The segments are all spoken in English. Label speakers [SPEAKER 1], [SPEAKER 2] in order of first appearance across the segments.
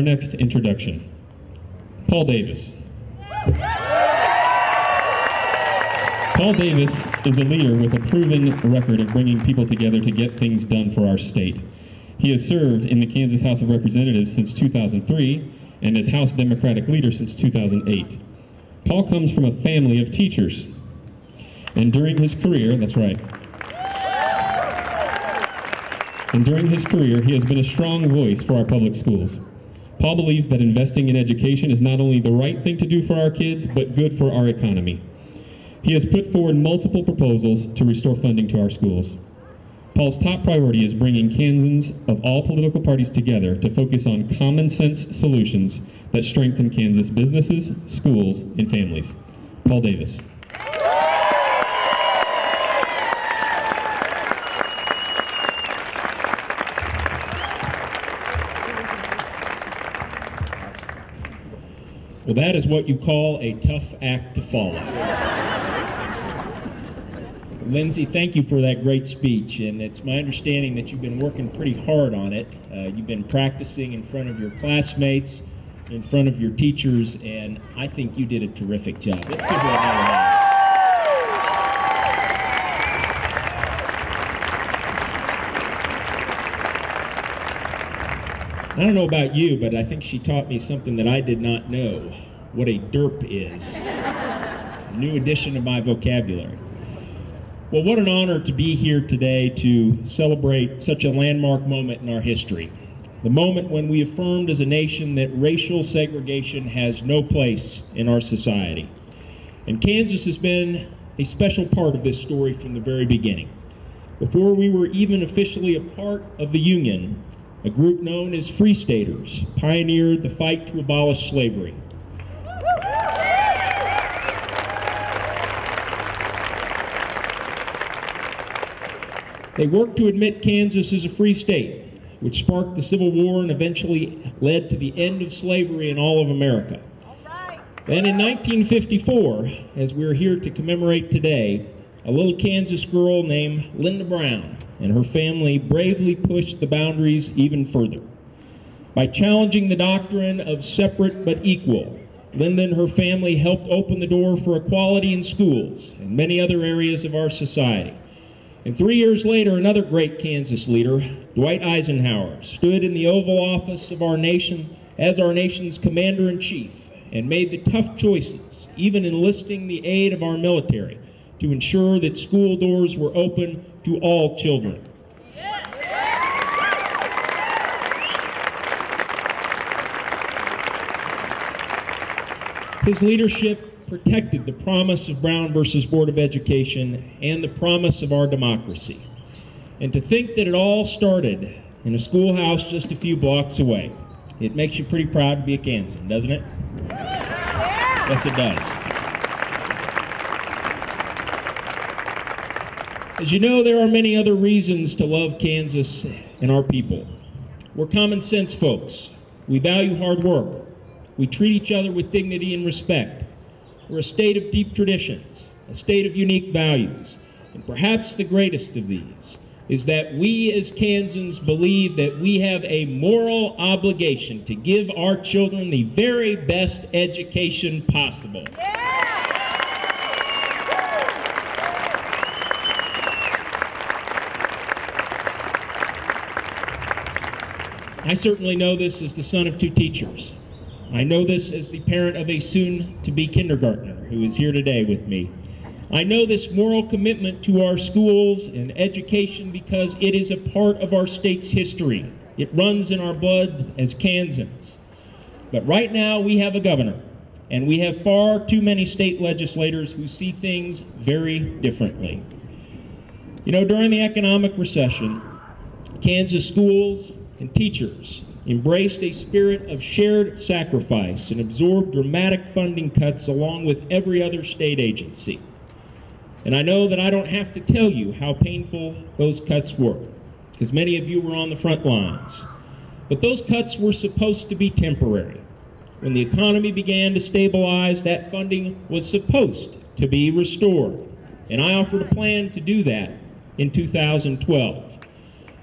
[SPEAKER 1] next introduction. Paul Davis. Paul Davis is a leader with a proven record of bringing people together to get things done for our state. He has served in the Kansas House of Representatives since 2003 and as House Democratic leader since 2008. Paul comes from a family of teachers. And during his career, that's right. And during his career, he has been a strong voice for our public schools. Paul believes that investing in education is not only the right thing to do for our kids, but good for our economy. He has put forward multiple proposals to restore funding to our schools. Paul's top priority is bringing Kansans of all political parties together to focus on common sense solutions that strengthen Kansas businesses, schools, and families. Paul Davis.
[SPEAKER 2] Well, that is what you call a tough act to follow. Lindsay, thank you for that great speech, and it's my understanding that you've been working pretty hard on it. You've been practicing in front of your classmates, in front of your teachers, and I think you did a terrific job. Let's give her another hand. I don't know about you, but I think she taught me something that I did not know, what a derp is. A new addition to my vocabulary. Well, what an honor to be here today to celebrate such a landmark moment in our history. The moment when we affirmed as a nation that racial segregation has no place in our society. And Kansas has been a special part of this story from the very beginning. Before we were even officially a part of the Union, a group known as Free Staters pioneered the fight to abolish slavery. They worked to admit Kansas as a free state, which sparked the Civil War and eventually led to the end of slavery in all of America. Then in 1954, as we're here to commemorate today, a little Kansas girl named Linda Brown and her family bravely pushed the boundaries even further. By challenging the doctrine of separate but equal, Linda and her family helped open the door for equality in schools and many other areas of our society. And 3 years later, another great Kansas leader, Dwight Eisenhower, stood in the Oval Office of our nation as our nation's commander-in-chief and made the tough choices, even enlisting the aid of our military, to ensure that school doors were open to all children. His leadership protected the promise of Brown versus Board of Education and the promise of our democracy. And to think that it all started in a schoolhouse just a few blocks away, it makes you pretty proud to be a Kansan, doesn't it? Yes, it does. As you know, there are many other reasons to love Kansas and our people. We're common sense folks. We value hard work. We treat each other with dignity and respect. We're a state of deep traditions, a state of unique values. And perhaps the greatest of these is that we as Kansans believe that we have a moral obligation to give our children the very best education possible. I certainly know this as the son of two teachers. I know this as the parent of a soon-to-be kindergartner who is here today with me. I know this moral commitment to our schools and education because it is a part of our state's history. It runs in our blood as Kansans. But right now we have a governor, and we have far too many state legislators who see things very differently. You know, during the economic recession, Kansas schools and teachers embraced a spirit of shared sacrifice and absorbed dramatic funding cuts along with every other state agency. And I know that I don't have to tell you how painful those cuts were, because many of you were on the front lines. But those cuts were supposed to be temporary. When the economy began to stabilize, that funding was supposed to be restored. And I offered a plan to do that in 2012.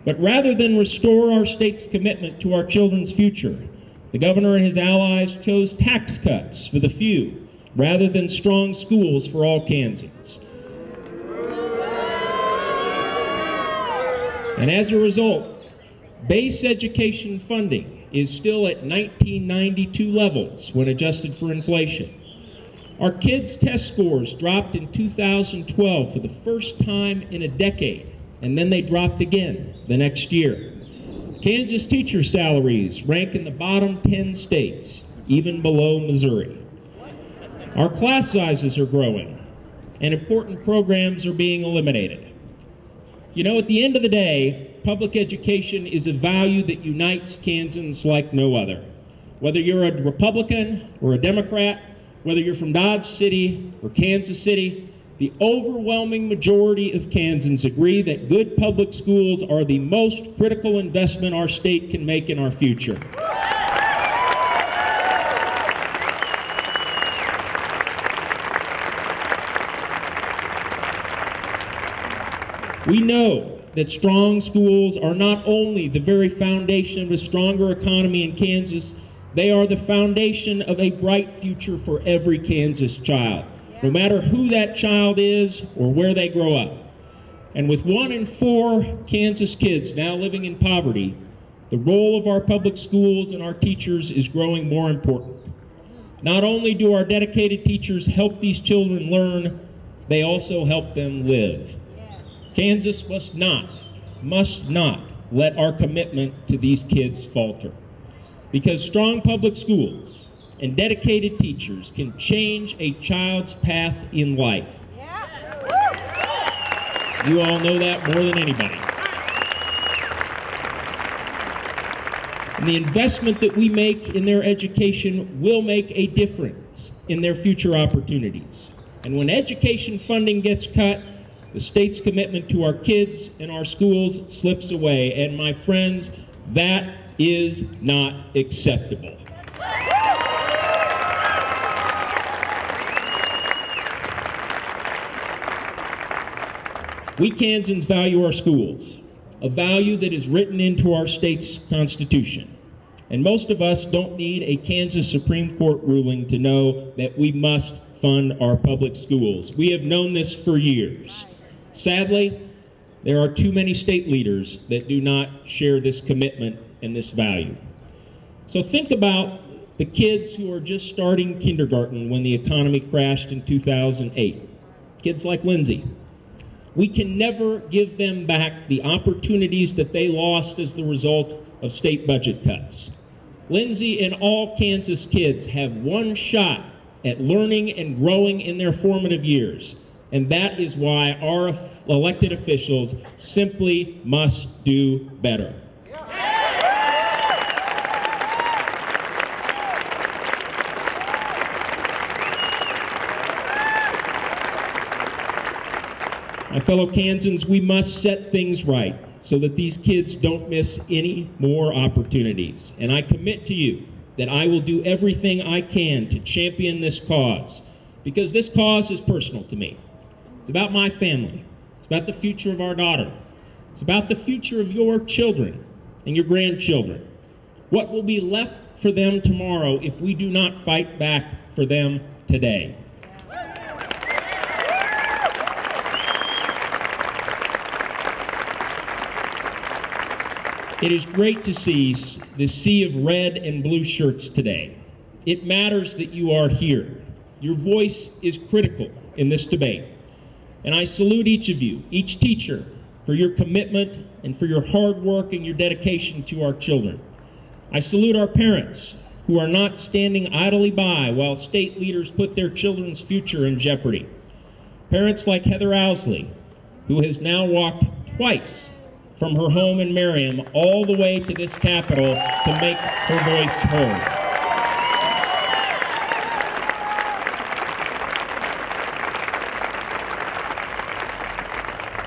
[SPEAKER 2] But rather than restore our state's commitment to our children's future, The governor and his allies chose tax cuts for the few rather than strong schools for all Kansans. And as a result, base education funding is still at 1992 levels when adjusted for inflation. Our kids' test scores dropped in 2012 for the first time in a decade, and then they dropped again the next year. Kansas teacher salaries rank in the bottom 10 states, even below Missouri. Our class sizes are growing, and important programs are being eliminated. You know, at the end of the day, public education is a value that unites Kansans like no other. Whether you're a Republican or a Democrat, whether you're from Dodge City or Kansas City, the overwhelming majority of Kansans agree that good public schools are the most critical investment our state can make in our future. We know that strong schools are not only the very foundation of a stronger economy in Kansas, they are the foundation of a bright future for every Kansas child, no matter who that child is or where they grow up. And with 1 in 4 Kansas kids now living in poverty, the role of our public schools and our teachers is growing more important. Not only do our dedicated teachers help these children learn, they also help them live. Kansas must not let our commitment to these kids falter. Because strong public schools and dedicated teachers can change a child's path in life. You all know that more than anybody. And the investment that we make in their education will make a difference in their future opportunities. And when education funding gets cut, the state's commitment to our kids and our schools slips away. And my friends, that is not acceptable. We Kansans value our schools, a value that is written into our state's constitution. And most of us don't need a Kansas Supreme Court ruling to know that we must fund our public schools. We have known this for years. Sadly, there are too many state leaders that do not share this commitment and this value. So think about the kids who are just starting kindergarten when the economy crashed in 2008. Kids like Lindsay. We can never give them back the opportunities that they lost as the result of state budget cuts. Lindsay and all Kansas kids have one shot at learning and growing in their formative years. And that is why our elected officials simply must do better. My fellow Kansans, we must set things right so that these kids don't miss any more opportunities. And I commit to you that I will do everything I can to champion this cause, because this cause is personal to me. It's about my family. It's about the future of our daughter. It's about the future of your children and your grandchildren. What will be left for them tomorrow if we do not fight back for them today? It is great to see the sea of red and blue shirts today. It matters that you are here. Your voice is critical in this debate. And I salute each of you, each teacher, for your commitment and for your hard work and your dedication to our children. I salute our parents who are not standing idly by while state leaders put their children's future in jeopardy. Parents like Heather Owsley, who has now walked twice from her home in Merriam all the way to this Capitol to make her voice heard.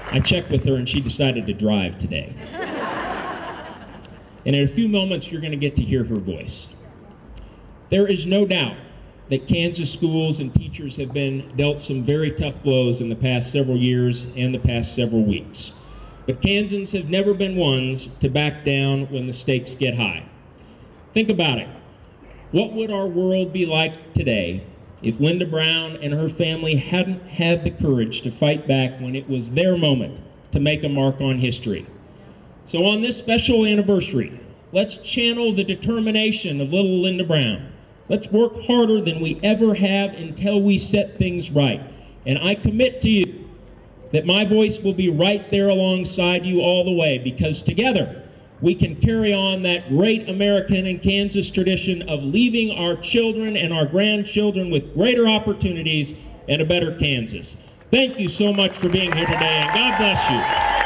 [SPEAKER 2] I checked with her and she decided to drive today. And in a few moments, you're going to get to hear her voice. There is no doubt that Kansas schools and teachers have been dealt some very tough blows in the past several years and the past several weeks. But Kansans have never been ones to back down when the stakes get high. Think about it. What would our world be like today if Linda Brown and her family hadn't had the courage to fight back when it was their moment to make a mark on history? So on this special anniversary, let's channel the determination of little Linda Brown. Let's work harder than we ever have until we set things right. And I commit to you that my voice will be right there alongside you all the way, because together we can carry on that great American and Kansas tradition of leaving our children and our grandchildren with greater opportunities and a better Kansas. Thank you so much for being here today, and God bless you.